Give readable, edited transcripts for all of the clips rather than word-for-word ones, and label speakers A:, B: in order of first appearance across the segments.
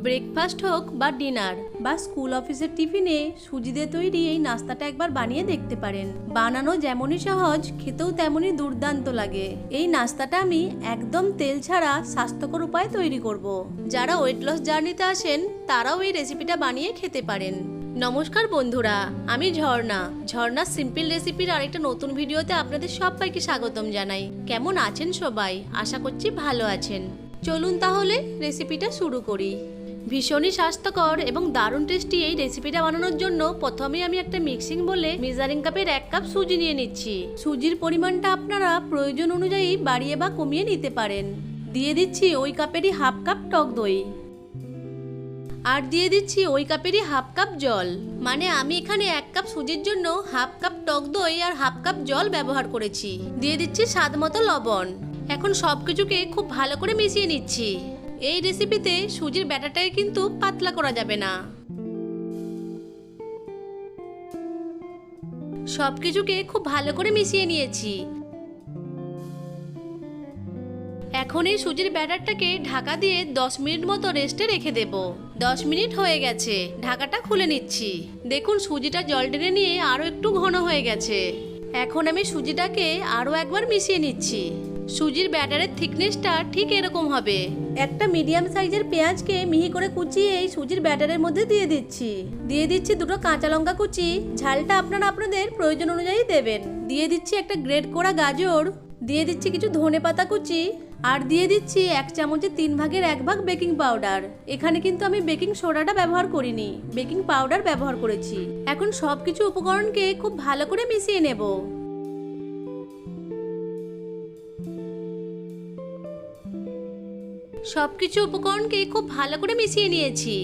A: Breakfast হোক বা dinner বা স্কুল অফিসের টিফিনে সুজি দিয়ে তৈরি এই নাস্তাটা একবার বানিয়ে দেখতে পারেন। বানানো যেমনই সহজ, খেতেও তেমনই দুর্দান্ত লাগে। এই নাস্তাটা আমি একদম তেল ছাড়া স্বাস্থ্যকর উপায়ে তৈরি করব। যারা ওয়েট লস জার্নিতে আসেন তারাও এই রেসিপিটা বানিয়ে খেতে পারেন। নমস্কার বন্ধুরা, আমি ঝর্ণা সিম্পল রেসিপির আরেকটা নতুন ভিডিওতে আপনাদের সবাইকে স্বাগতম জানাই। কেমন আছেন সবাই? আশা করছি ভালো আছেন। চলুন তাহলে রেসিপিটা শুরু করি। ভীষণই স্বাস্থ্যকর এবং দারুণ টেস্টি এই রেসিপিটা বানানোর জন্য প্রথমে আমি একটা মিক্সিং বলে মেজারিং কাপের 1 কাপ সুজি নিয়ে নিচ্ছি। সুজির পরিমাণটা আপনারা প্রয়োজন অনুযায়ী বাড়িয়ে বা কমিয়ে নিতে পারেন। দিয়ে দিচ্ছি ওই কাপেরই হাফ কাপ টক দই, আর দিয়ে দিচ্ছি ওই কাপেরই হাফ কাপ জল। মানে আমি এখানে 1 কাপ সুজির জন্য হাফ কাপ টক দই আর হাফ কাপ জল ব্যবহার করেছি। দিয়ে দিচ্ছি স্বাদ মতো লবণ। এখন সবকিছুকে খুব ভালো করে মিশিয়ে নিচ্ছি। এই রেসিপিতে সুজির ব্যাটারটাকে কিন্তু পাতলা করা যাবে না। সবকিছুকে খুব ভালো করে মিশিয়ে নিয়েছি। এখন এই সুজির ব্যাটারটাকে ঢাকা দিয়ে 10 মিনিট মতো রেস্টে রেখে দেব। 10 মিনিট হয়ে গেছে, ঢাকাটা খুলে নিচ্ছি। দেখুন সুজিটা জল টেনে নিয়ে আরো একটু ঘন হয়ে গেছে। এখন আমি সুজিটাকে আরো একবার মিশিয়ে নিচ্ছি। সুজির ব্যাটারের থিকনেসটা ঠিক এরকম হবে। একটা মিডিয়াম সাইজের পেঁয়াজকে মিহি করে কুচিয়ে এই সুজির ব্যাটারের মধ্যে দিয়ে দিচ্ছি 2টো কাঁচা লঙ্কা কুচি। ঝালটা আপনারা আপনাদের প্রয়োজন অনুযায়ী দেবেন। দিয়ে দিচ্ছি একটা গ্রেট করা গাজর, দিয়ে দিচ্ছি কিছু ধনেপাতা কুচি, আর দিয়ে দিচ্ছি 1 চামচের 3 ভাগের 1 ভাগ বেকিং পাউডার। এখানে কিন্তু আমি বেকিং সোডাটা ব্যবহার করিনি, বেকিং পাউডার ব্যবহার করেছি। এখন সবকিছু উপকরণকে খুব ভালো করে মিশিয়ে নেব। সবকিছু উপকরণকে খুব ভালো করে মিশিয়ে নিয়েছি।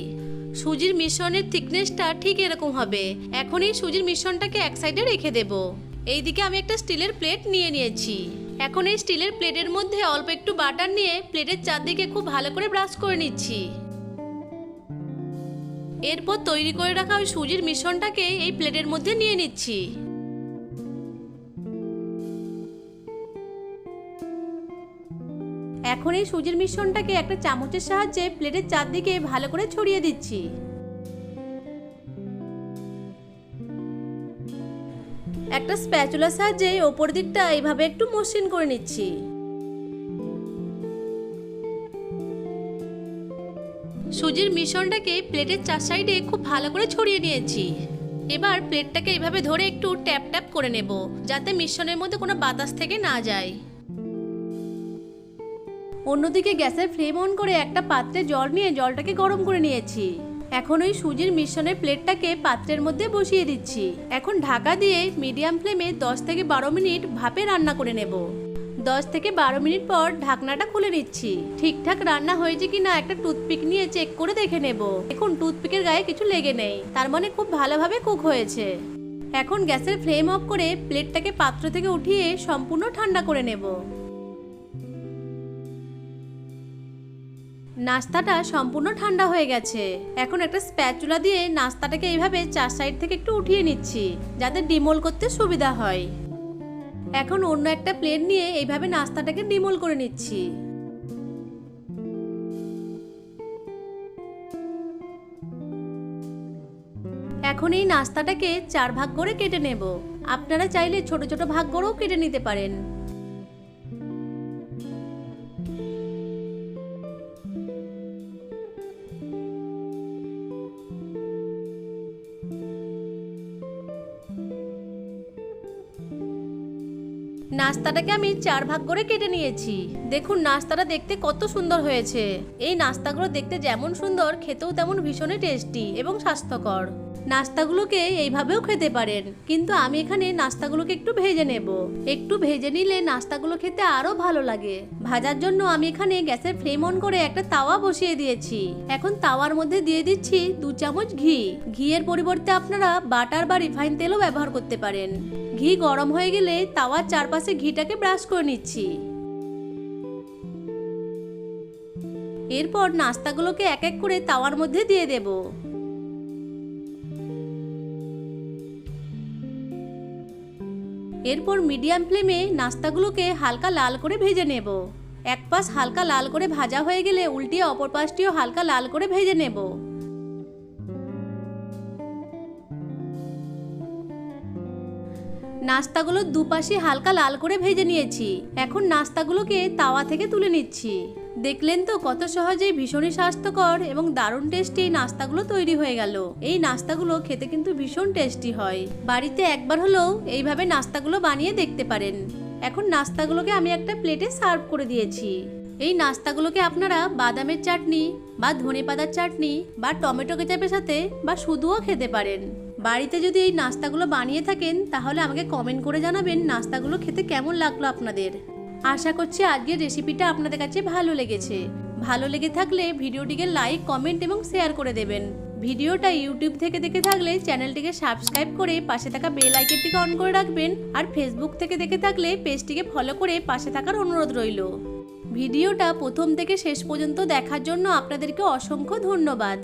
A: সুজির মিশ্রণের থিকনেসটা ঠিক এরকম হবে। এখন এই সুজির মিশ্রণটাকে এক সাইডে রেখে দেব। এইদিকে আমি একটা স্টিলের প্লেট নিয়ে নিয়েছি। এখন এই স্টিলের প্লেটের মধ্যে অল্প একটু বাটার নিয়ে প্লেটের চারদিকে খুব ভালো করে ব্রাশ করে নিচ্ছি। এরপর তৈরি করে রাখা ওই সুজির মিশ্রণটাকে এই প্লেটের মধ্যে নিয়ে নিচ্ছি। এখন এই সুজির মিশ্রণটাকে একটা চামচের সাহায্যে প্লেটের চারদিকে ভালো করে ছড়িয়ে দিচ্ছি। একটা স্প্যাচুলার সাহায্যে ওপর দিকটা এইভাবে একটু মসৃণ করে নিচ্ছি। সুজির মিশ্রণটাকে প্লেটের চার সাইডে খুব ভালো করে ছড়িয়ে নিয়েছি। এবার প্লেটটাকে এইভাবে ধরে একটু ট্যাপ ট্যাপ করে নেব, যাতে মিশ্রণের মধ্যে কোনো বাতাস থেকে না যায়। অন্যদিকে গ্যাসের ফ্লেম অন করে একটা পাত্রে জল নিয়ে জলটাকে গরম করে নিয়েছি। এখন ওই সুজির মিশ্রণের প্লেটটাকে পাত্রের মধ্যে বসিয়ে দিচ্ছি। এখন ঢাকা দিয়ে মিডিয়াম ফ্লেমে 10 থেকে 12 মিনিট ভাপে রান্না করে নেব। 10 থেকে 12 মিনিট পর ঢাকনাটা খুলে নিচ্ছি। ঠিকঠাক রান্না হয়েছে কিনা একটা টুথপিক নিয়ে চেক করে দেখে নেব। এখন টুথপিকের গায়ে কিছু লেগে নেই, তার মানে খুব ভালোভাবে কুক হয়েছে। এখন গ্যাসের ফ্লেম অফ করে প্লেটটাকে পাত্র থেকে উঠিয়ে সম্পূর্ণ ঠান্ডা করে নেব। নাস্তাটা সম্পূর্ণ ঠান্ডা হয়ে গেছে। এখন একটা স্প্যাচুলা দিয়ে নাস্তাটাকে এইভাবে চার সাইড থেকে একটু উঠিয়ে নিচ্ছি, যাতে ডিমোল করতে সুবিধা হয়। এখন অন্য একটা প্লেট নিয়ে এইভাবে নাস্তাটাকে ডিমোল করে নিচ্ছি। এখন এই নাস্তাটাকে 4 ভাগ করে কেটে নেব। আপনারা চাইলে ছোট ছোট ভাগ করেও কেটে নিতে পারেন। নাস্তাটাকে আমি 4 ভাগ করে কেটে নিয়েছি। দেখুন নাস্তাটা দেখতে কত সুন্দর হয়েছে। এই নাস্তাগুলো দেখতে যেমন সুন্দর, খেতেও তেমন ভীষণই টেস্টি এবং স্বাস্থ্যকর। নাস্তাগুলোকে এইভাবেও খেতে পারেন, কিন্তু আমি এখানে নাস্তাগুলোকে একটু ভেজে নেব। একটু ভেজে নিলে নাস্তাগুলো খেতে আরো ভালো লাগে। ভাজার জন্য আমি এখানে গ্যাসের ফ্লেম অন করে একটা তাওয়া বসিয়ে দিয়েছি। এখন তাওয়ার মধ্যে দিয়ে দিচ্ছি 2 চামচ ঘি। ঘিয়ের পরিবর্তে আপনারা বাটার বা রিফাইন তেলও ব্যবহার করতে পারেন। ঘি গরম হয়ে গেলে তাওয়ার চারপাশে ঘিটাকে ব্রাশ করে নিচ্ছি। এরপর নাস্তাগুলোকে এক এক করে তাওয়ার মধ্যে দিয়ে দেব। এরপর মিডিয়াম ফ্লেমে নাস্তাগুলোকে হালকা লাল করে ভেজে নেব। এক পাশ হালকা লাল করে ভাজা হয়ে গেলে উল্টিয়ে অপর পাশটিও হালকা লাল করে ভেজে নেব। নাস্তাগুলো দুপাশে হালকা লাল করে ভেজে নিয়েছি। এখন নাস্তাগুলোকে তাওয়া থেকে তুলে নিচ্ছি। দেখলেন তো কত সহজেই ভীষণই স্বাস্থ্যকর এবং দারুণ টেস্টি এই নাস্তাগুলো তৈরি হয়ে গেল। এই নাস্তাগুলো খেতে কিন্তু ভীষণ টেস্টি হয়। বাড়িতে একবার হলেও এইভাবে নাস্তাগুলো বানিয়ে দেখতে পারেন। এখন নাস্তাগুলোকে আমি একটা প্লেটে সার্ভ করে দিয়েছি। এই নাস্তাগুলোকে আপনারা বাদামের চাটনি বা ধনেপাতার চাটনি বা টমেটো কেচাপের সাথে বা শুধুও খেতে পারেন। বাড়িতে যদি এই নাস্তাগুলো বানিয়ে থাকেন তাহলে আমাকে কমেন্ট করে জানাবেন নাস্তাগুলো খেতে কেমন লাগলো আপনাদের। আশা করছি আজকের রেসিপিটা আপনাদের কাছে ভালো লেগেছে। ভালো লেগে থাকলে ভিডিওটিকে লাইক, কমেন্ট এবং শেয়ার করে দেবেন। ভিডিওটা ইউটিউব থেকে দেখে থাকলে চ্যানেলটিকে সাবস্ক্রাইব করে পাশে থাকা বেল আইকনটিকে অন করে রাখবেন। আর ফেসবুক থেকে দেখে থাকলে পেজটিকে ফলো করে পাশে থাকার অনুরোধ রইল। ভিডিওটা প্রথম থেকে শেষ পর্যন্ত দেখার জন্য আপনাদেরকে অসংখ্য ধন্যবাদ।